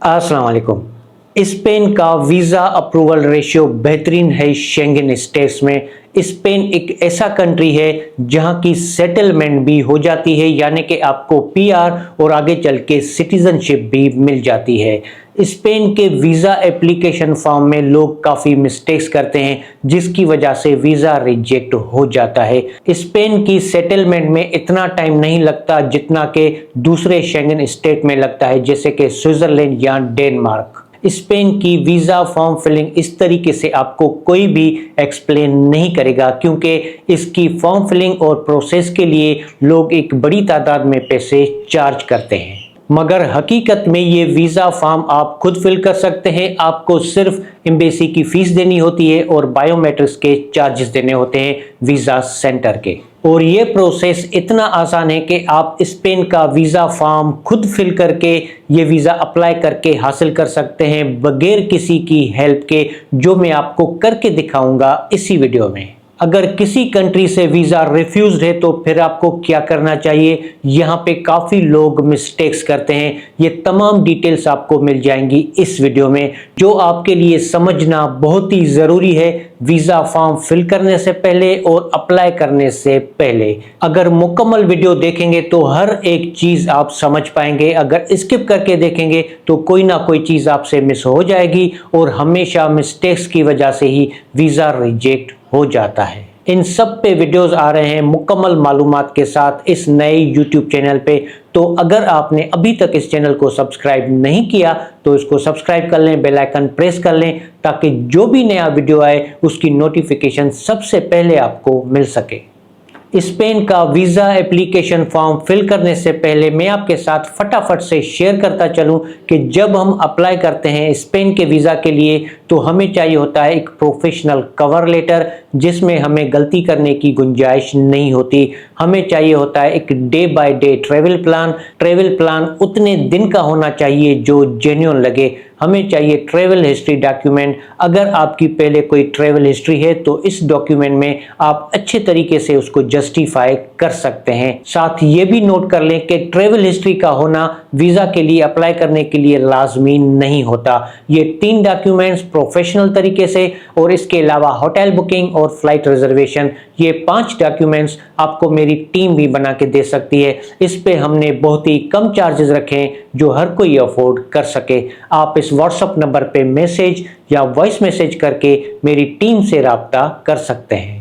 अस्सलाम वालेकुम। स्पेन का वीज़ा अप्रूवल रेशियो बेहतरीन है शेंगेन स्टेट्स में। स्पेन एक ऐसा कंट्री है जहां की सेटलमेंट भी हो जाती है, यानी कि आपको पीआर और आगे चल के सिटीजनशिप भी मिल जाती है। स्पेन के वीज़ा एप्लीकेशन फॉर्म में लोग काफ़ी मिस्टेक्स करते हैं, जिसकी वजह से वीज़ा रिजेक्ट हो जाता है। स्पेन की सेटलमेंट में इतना टाइम नहीं लगता जितना कि दूसरे शेंगेन स्टेट में लगता है, जैसे कि स्विट्जरलैंड या डेनमार्क। स्पेन की वीज़ा फॉर्म फिलिंग इस तरीके से आपको कोई भी एक्सप्लेन नहीं करेगा, क्योंकि इसकी फॉर्म फिलिंग और प्रोसेस के लिए लोग एक बड़ी तादाद में पैसे चार्ज करते हैं। मगर हकीकत में ये वीज़ा फॉर्म आप खुद फिल कर सकते हैं। आपको सिर्फ एम्बेसी की फीस देनी होती है और बायोमेट्रिक्स के चार्जेस देने होते हैं वीज़ा सेंटर के। और ये प्रोसेस इतना आसान है कि आप स्पेन का वीज़ा फॉर्म खुद फिल करके ये वीज़ा अप्लाई करके हासिल कर सकते हैं बगैर किसी की हेल्प के, जो मैं आपको करके दिखाऊंगा इसी वीडियो में। अगर किसी कंट्री से वीज़ा रिफ्यूज्ड है तो फिर आपको क्या करना चाहिए, यहाँ पे काफ़ी लोग मिस्टेक्स करते हैं। ये तमाम डिटेल्स आपको मिल जाएंगी इस वीडियो में, जो आपके लिए समझना बहुत ही ज़रूरी है वीज़ा फॉर्म फिल करने से पहले और अप्लाई करने से पहले। अगर मुकम्मल वीडियो देखेंगे तो हर एक चीज़ आप समझ पाएंगे। अगर स्किप करके देखेंगे तो कोई ना कोई चीज़ आपसे मिस हो जाएगी और हमेशा मिस्टेक्स की वजह से ही वीज़ा रिजेक्ट हो जाता है। इन सब पे वीडियोस आ रहे हैं मुकम्मल मालूमात के साथ इस नए यूट्यूब चैनल पे। तो अगर आपने अभी तक इस चैनल को सब्सक्राइब नहीं किया तो इसको सब्सक्राइब कर लें, बेल आइकन प्रेस कर लें, ताकि जो भी नया वीडियो आए उसकी नोटिफिकेशन सबसे पहले आपको मिल सके। स्पेन का वीज़ा एप्लीकेशन फॉर्म फिल करने से पहले मैं आपके साथ फटाफट से शेयर करता चलूं कि जब हम अप्लाई करते हैं स्पेन के वीज़ा के लिए तो हमें चाहिए होता है एक प्रोफेशनल कवर लेटर, जिसमें हमें गलती करने की गुंजाइश नहीं होती। हमें चाहिए होता है एक day by day travel plan. Travel plan उतने दिन का होना चाहिए जो जेन्युइन लगे। हमें चाहिए ट्रैवल हिस्ट्री डॉक्यूमेंट। अगर आपकी पहले कोई ट्रैवल हिस्ट्री है तो इस डॉक्यूमेंट में आप अच्छे तरीके से उसको जस्टिफाई कर सकते हैं। साथ ये भी नोट कर लें कि ट्रैवल हिस्ट्री का होना वीज़ा के लिए अप्लाई करने के लिए लाजमी नहीं होता। ये 3 डॉक्यूमेंट्स प्रोफेशनल तरीके से और इसके अलावा होटल बुकिंग और फ्लाइट रिजर्वेशन, ये 5 डॉक्यूमेंट्स आपको मेरी टीम भी बना के दे सकती है। इस पे हमने बहुत ही कम चार्जेस रखे हैं जो हर कोई अफोर्ड कर सके। आप इस व्हाट्सएप नंबर पे मैसेज या वॉइस मैसेज करके मेरी टीम से राब्ता कर सकते हैं।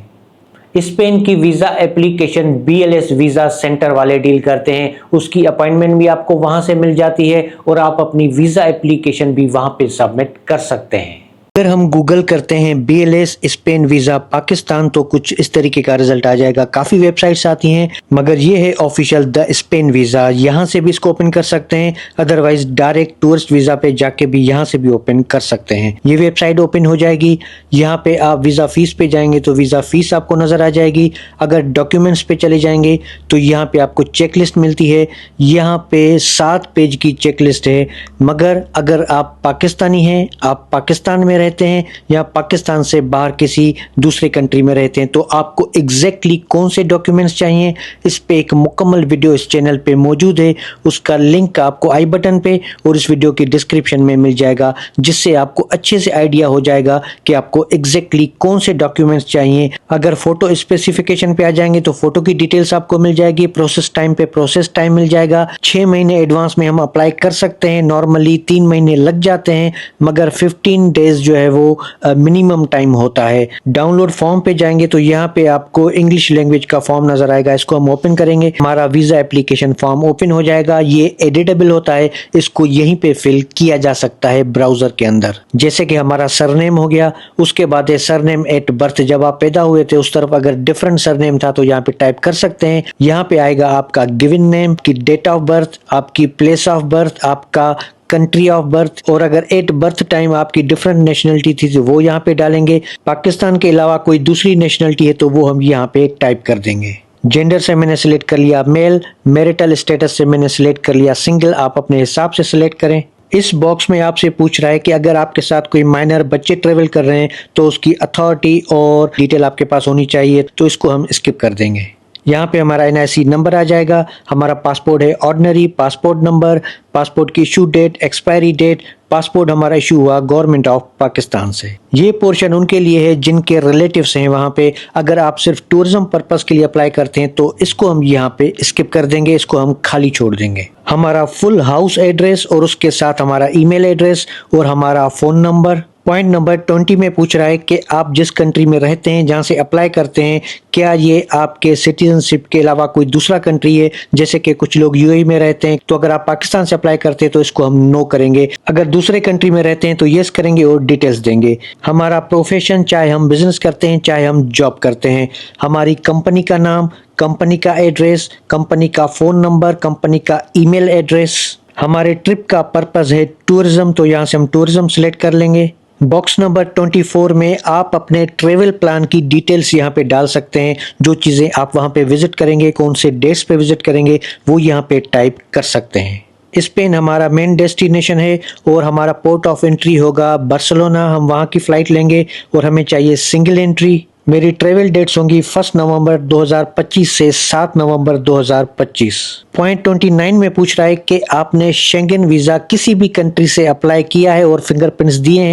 स्पेन की visa application BLS visa centre वाले डील करते हैं। उसकी अपॉइंटमेंट भी आपको वहां से मिल जाती है और आप अपनी वीज़ा एप्लीकेशन भी वहां पे सबमिट कर सकते हैं। अगर हम गूगल करते हैं BLS स्पेन वीज़ा पाकिस्तान तो कुछ इस तरीके का रिजल्ट आ जाएगा। काफ़ी वेबसाइट्स आती हैं, मगर ये है ऑफिशियल द स्पेन वीज़ा। यहाँ से भी इसको ओपन कर सकते हैं, अदरवाइज डायरेक्ट टूरिस्ट वीज़ा पे जाके भी यहाँ से भी ओपन कर सकते हैं। ये वेबसाइट ओपन हो जाएगी। यहाँ पे आप वीज़ा फीस पे जाएंगे तो वीज़ा फीस आपको नज़र आ जाएगी। अगर डॉक्यूमेंट्स पे चले जाएंगे तो यहाँ पे आपको चेक लिस्ट मिलती है। यहाँ पे 7 पेज की चेक लिस्ट है। मगर अगर आप पाकिस्तानी हैं, आप पाकिस्तान में रहते हैं या पाकिस्तान से बाहर किसी दूसरे कंट्री में रहते हैं, तो आपको एग्जैक्टली कौन से डॉक्यूमेंट्स चाहिए इस पे एक मुकम्मल वीडियो इस चैनल पे मौजूद है। उसका लिंक आपको आई बटन पे और इस वीडियो की डिस्क्रिप्शन में मिल जाएगा, जिससे आपको अच्छे से आइडिया हो जाएगा कि आपको एग्जैक्टली कौन से डॉक्यूमेंट्स चाहिए। अगर फोटो स्पेसिफिकेशन पे आ जाएंगे तो फोटो की डिटेल्स आपको मिल जाएगी। प्रोसेस टाइम पे प्रोसेस टाइम मिल जाएगा। 6 महीने एडवांस में हम अप्लाई कर सकते हैं। नॉर्मली 3 महीने लग जाते हैं, मगर 15 डेज जो है वो मिनिमम टाइम होता है। डाउनलोड फॉर्म पे जाएंगे तो यहाँ पे आपको इंग्लिश लैंग्वेज का फॉर्म नजर आएगा। इसको हम ओपन करेंगे, हमारा वीजा एप्लीकेशन फॉर्म ओपन हो जाएगा। ये एडिटेबल होता है, इसको यहीं पे फिल किया जा सकता है ब्राउजर के अंदर। जैसे कि हमारा सरनेम हो गया, उसके बाद है सरनेम एट बर्थ। जब आप पैदा हुए थे उस तरफ अगर डिफरेंट सरनेम था तो यहाँ पे टाइप कर सकते हैं। यहाँ पे आएगा आपका गिवन नेम की डेट ऑफ बर्थ, आपकी प्लेस ऑफ बर्थ, आपका कंट्री ऑफ बर्थ, और अगर एट बर्थ टाइम आपकी डिफरेंट नेशनलिटी थी तो वो यहाँ पे डालेंगे। पाकिस्तान के अलावा कोई दूसरी नेशनलिटी है तो वो हम यहाँ पे टाइप कर देंगे। जेंडर से मैंने सिलेक्ट कर लिया मेल। मैरिटल स्टेटस से मैंने सिलेक्ट कर लिया सिंगल। आप अपने हिसाब से सिलेक्ट करें। इस बॉक्स में आपसे पूछ रहा है कि अगर आपके साथ कोई माइनर बच्चे ट्रेवल कर रहे हैं तो उसकी अथॉरिटी और डिटेल आपके पास होनी चाहिए, तो इसको हम स्किप कर देंगे। यहाँ पे हमारा NIC नंबर आ जाएगा, हमारा पासपोर्ट है ऑर्डिनरी, पासपोर्ट नंबर, पासपोर्ट की issue date, expiry date, passport हमारा इशू हुआ गवर्नमेंट ऑफ पाकिस्तान से। ये पोर्शन उनके लिए है जिनके रिलेटिव्स हैं वहाँ पे। अगर आप सिर्फ टूरिज्म पर्पस के लिए अप्लाई करते हैं तो इसको हम यहाँ पे स्किप कर देंगे, इसको हम खाली छोड़ देंगे। हमारा फुल हाउस एड्रेस और उसके साथ हमारा ईमेल एड्रेस और हमारा फोन नंबर। पॉइंट नंबर 20 में पूछ रहा है कि आप जिस कंट्री में रहते हैं, जहां से अप्लाई करते हैं, क्या ये आपके सिटीजनशिप के अलावा कोई दूसरा कंट्री है। जैसे कि कुछ लोग UAE में रहते हैं, तो अगर आप पाकिस्तान से अप्लाई करते हैं तो इसको हम नो करेंगे। अगर दूसरे कंट्री में रहते हैं तो यस करेंगे और डिटेल्स देंगे। हमारा प्रोफेशन, चाहे हम बिजनेस करते हैं चाहे हम जॉब करते हैं। हमारी कंपनी का नाम, कंपनी का एड्रेस, कंपनी का फोन नंबर, कंपनी का ईमेल एड्रेस। हमारे ट्रिप का पर्पस है टूरिज्म, तो यहाँ से हम टूरिज्म सिलेक्ट कर लेंगे। बॉक्स नंबर 24 में आप अपने ट्रेवल प्लान की डिटेल्स यहाँ पे डाल सकते हैं। जो चीज़ें आप वहाँ पे विजिट करेंगे, कौन से डेट्स पे विजिट करेंगे, वो यहाँ पे टाइप कर सकते हैं। स्पेन हमारा मेन डेस्टिनेशन है और हमारा पोर्ट ऑफ एंट्री होगा बार्सिलोना। हम वहाँ की फ़्लाइट लेंगे और हमें चाहिए सिंगल एंट्री। मेरी ट्रेवल डेट्स होंगी 1 नवंबर 2025 से 7 नवंबर 2025। पॉइंट 29 में पूछ रहा है कि आपने शेंगन वीज़ा किसी भी कंट्री से अप्लाई किया है और फिंगरप्रिंट्स दिए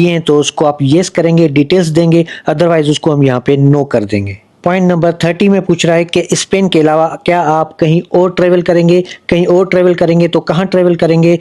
हैं तो उसको आप येस करेंगे, डिटेल्स देंगे, अदरवाइज उसको हम यहाँ पे नो कर देंगे। पॉइंट नंबर 30 में पूछ रहा है कि स्पेन के अलावा क्या आप कहीं और ट्रेवल करेंगे। कहीं और ट्रेवल करेंगे तो कहाँ ट्रेवल करेंगे,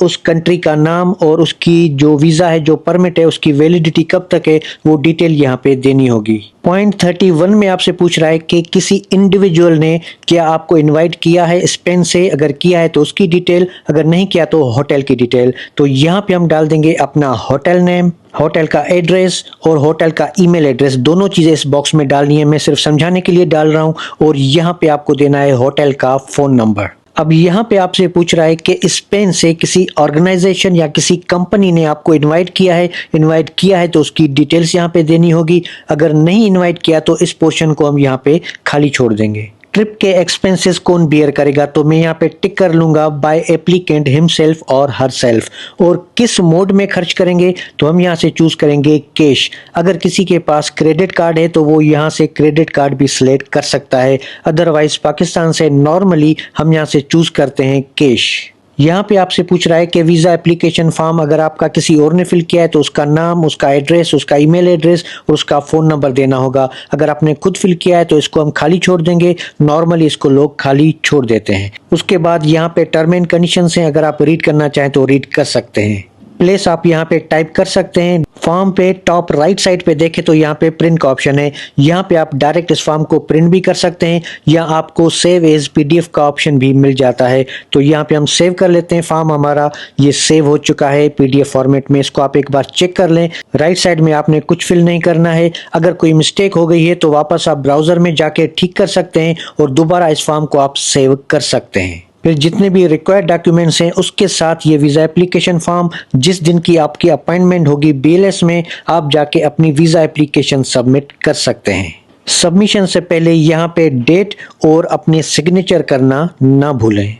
उस कंट्री का नाम और उसकी जो वीज़ा है, जो परमिट है, उसकी वैलिडिटी कब तक है, वो डिटेल यहाँ पे देनी होगी। पॉइंट 31 में आपसे पूछ रहा है कि किसी इंडिविजुअल ने क्या आपको इनवाइट किया है स्पेन से। अगर किया है तो उसकी डिटेल, अगर नहीं किया तो होटल की डिटेल। तो यहाँ पे हम डाल देंगे अपना होटल नेम, होटल का एड्रेस और होटल का ईमेल एड्रेस। दोनों चीज़ें इस बॉक्स में डालनी है, मैं सिर्फ समझाने के लिए डाल रहा हूँ। और यहाँ पे आपको देना है होटल का फ़ोन नंबर। अब यहाँ पे आपसे पूछ रहा है कि स्पेन से किसी ऑर्गेनाइजेशन या किसी कंपनी ने आपको इनवाइट किया है तो उसकी डिटेल्स यहाँ पे देनी होगी। अगर नहीं इनवाइट किया तो इस पोर्शन को हम यहाँ पे खाली छोड़ देंगे। ट्रिप के एक्सपेंसेस कौन बियर करेगा, तो मैं यहाँ पे टिक कर लूँगा बाय एप्लीकेंट हिमसेल्फ और हरसेल्फ। और किस मोड में खर्च करेंगे, तो हम यहाँ से चूज़ करेंगे कैश। अगर किसी के पास क्रेडिट कार्ड है तो वो यहाँ से क्रेडिट कार्ड भी सिलेक्ट कर सकता है, अदरवाइज पाकिस्तान से नॉर्मली हम यहाँ से चूज़ करते हैं कैश। यहाँ पे आपसे पूछ रहा है कि वीज़ा एप्लीकेशन फॉर्म अगर आपका किसी और ने फिल किया है तो उसका नाम, उसका एड्रेस, उसका ईमेल एड्रेस और उसका फ़ोन नंबर देना होगा। अगर आपने खुद फिल किया है तो इसको हम खाली छोड़ देंगे, नॉर्मली इसको लोग खाली छोड़ देते हैं। उसके बाद यहाँ पे टर्म एंड कंडीशंस हैं, अगर आप रीड करना चाहें तो रीड कर सकते हैं। प्लेस आप यहाँ पे टाइप कर सकते हैं। फॉर्म पे टॉप राइट साइड पे देखें तो यहाँ पे प्रिंट का ऑप्शन है, यहाँ पे आप डायरेक्ट इस फॉर्म को प्रिंट भी कर सकते हैं या आपको सेव एज PDF का ऑप्शन भी मिल जाता है। तो यहाँ पे हम सेव कर लेते हैं। फॉर्म हमारा ये सेव हो चुका है PDF फॉर्मेट में, इसको आप एक बार चेक कर लें। राइट साइड में आपने कुछ फिल नहीं करना है। अगर कोई मिस्टेक हो गई है तो वापस आप ब्राउजर में जाके ठीक कर सकते हैं और दोबारा इस फॉर्म को आप सेव कर सकते हैं। फिर जितने भी रिक्वायर्ड डॉक्यूमेंट्स हैं उसके साथ ये वीज़ा एप्लीकेशन फॉर्म, जिस दिन की आपकी अपॉइंटमेंट होगी BLS में, आप जाके अपनी वीज़ा एप्लीकेशन सबमिट कर सकते हैं। सबमिशन से पहले यहाँ पे डेट और अपने सिग्नेचर करना ना भूलें।